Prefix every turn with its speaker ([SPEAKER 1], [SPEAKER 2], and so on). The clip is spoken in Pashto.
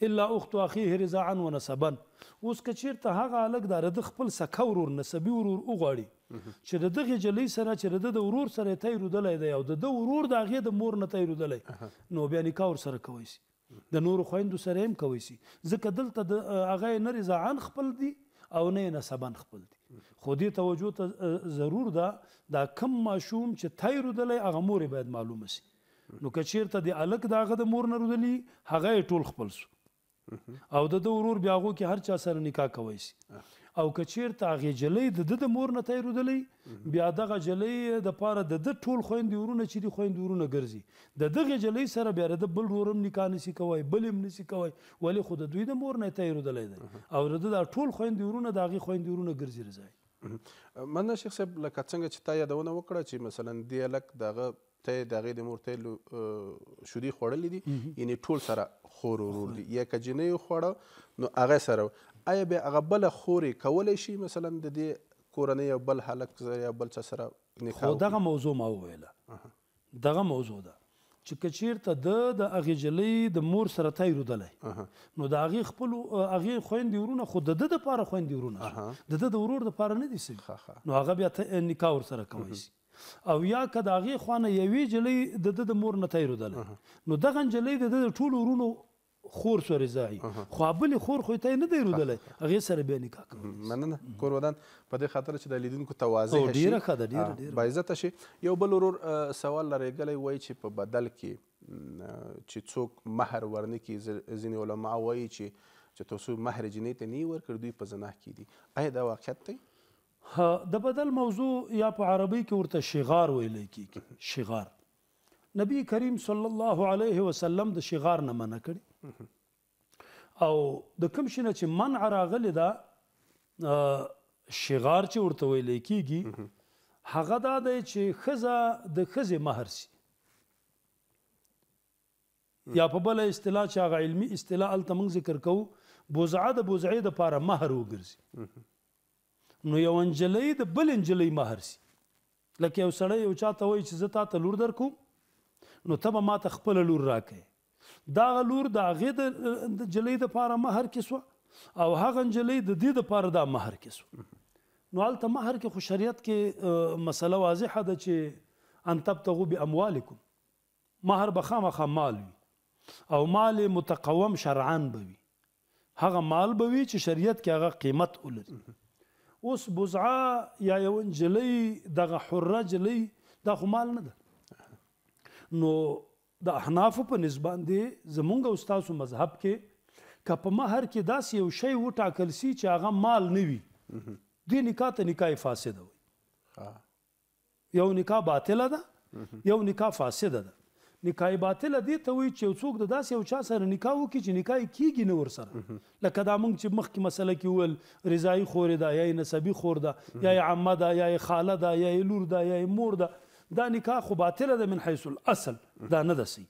[SPEAKER 1] الا اخت اخیه رضاعا ونسبا. اوس که چېرته هغه هلک د د خپل سکه ورور نسبي ورور وغواړي چې د دغې جلۍ سره چې د ورور سره یې تی رودلی دی او د ورور د هغې د مور نه تی رودلی نو بیا نکاح ورسره کوی سي، د نورو خویندو سره هم کوی سي، ځکه دلته د هغه یې نه رضاعن خپل دي او نه یې نسبن خپل دي. خو دې توجه ته ضرور ده دا کم ماشوم چې تی رودلی هغه مور یې باید معلومه سي. نو که چېرته د هلک د هغه د مور نه رودلي هغه یې ټول خپل سو او د ورور بیا هغو کې هر چا سره نکاح کوی سي. او که چېرته هغې جلۍ د مور نه تی رودلی بیا دغه جلۍ دپاره د ټول خویندې ورونه چې دي خویندې ورونه ګرځي، د دغې جلۍ سره بیا د بل ورور هم نکاح نسي کوی، بل هم نسي کوی، ولې خو د دوی د مور نه یې تی رودلی دی او د دا ټول خویندې ورونه د هغې خویندې ورونه ګرځي رضایي.
[SPEAKER 2] مننه شیخ صاحب، لکه څنګه چې تا یادونه وکړه چې مثلا دې هلک د هغه تی د هغې د مور تی شودې خوړلې دي یعنې ټول سره خور ورور دي، یا که جنۍ خوړه نو هغه سره آیا بیا هغه بله خور یې کولی شي مثلا د دې کورنۍ یو بل هلک سره یا بل چا سره نکاح
[SPEAKER 1] خو دغه موضوع ما وویله، دغه موضوع ده چې که چېرته د هغې جلۍ د مور سره تی رودلی نو د هغې خپلو هغې خویندې ورونه خو د ده دپاره خویندې ورونه د ده د ورور دپاره نه دي سوي نو هغه بیا نکاح ورسره کوی سي. او یا که د هغې خوا نه یوې جلۍ د ده د مور نه تی رودلی نو دغه نجلۍ د ده د ټولو ورونو خور سو رضایي، خو بلې خور خو یې تی نه دی رودلی هغې سره بیا نکاح کوي.
[SPEAKER 2] مننه کور ودان په دې خاطر چې د لیدونکو ته واضح شي،
[SPEAKER 1] ډېره ښه ده، ډېره
[SPEAKER 2] باعزته شي. یو بل ورور سوال لرېږلی وایي چې په بدل کې چې څوک مهر ورنکړي، ځینې علما وایي چې تاسو مهر جنۍ ته نه ورکړ دوی په زنا کې دي، آیا دا واقعیت دی؟
[SPEAKER 1] د بدل موضوع یا په عربي کې ورته شغار ویلی کېږي. شغار نبی کریم صلی الله علیه وسلم د شغار نه منع کړي او د کوم شي نه چې منع راغلې ده شغار چې ورته ویلی کېږي هغه دا دی چې ښځه د ښځې مهر سي، یا په بله اصطلاح چې هغه علمي اصطلاح هلته موږ ذکر کوو بوزعه د بوزعې دپاره مهر وګرځي. نو یو نجلۍ د بل نجلۍ مهر سي، لکه یو سړی یو چا ته وایي چې زه تا ته لور در کوم نو ته به ما ته خپله لور راکوې، دغه لور د هغې د نجلۍ دپاره مهر کې سوه او هغه نجلۍ د دې دپاره دا مهر کې سوه. نو هلته مهر کې خو شریعت کې مسله واضحه ده چې ان تبتغوا باموالکم، مهر به خامخا مال وي او مال متقوم شرعا به وي، هغه مال به وي چې شریعت کې هغه قیمت ولري. اوس بزعه یا یو نجلۍ دغه حره جلۍ دا خو مال نه ده، نو د احنافو په نسبت باندې زمونږ او ستاسو مذهب کې که په مهر کې داسې یو شی وټاکل سي چې هغه مال نه وي دې نکاح ته نکاح فاسده وي. یو نکاح باطله ده، یو نکاح فاسده ده. نکاح باطله دې ته وایي چې یو څوک د داسې یو چا سره نکاح وکړي چې نکاح یې کېږي نه ورسره، لکه دا موږ چې مخکې مسله کې وویل رضایي خورې ده یا یې نسبي خور ده یا یې عمه ده یا یې خاله ده یا یې لور ده یا یې مور ده، دا نکاح خو باطله ده من حیث الاصل، دا نه ده صحیح.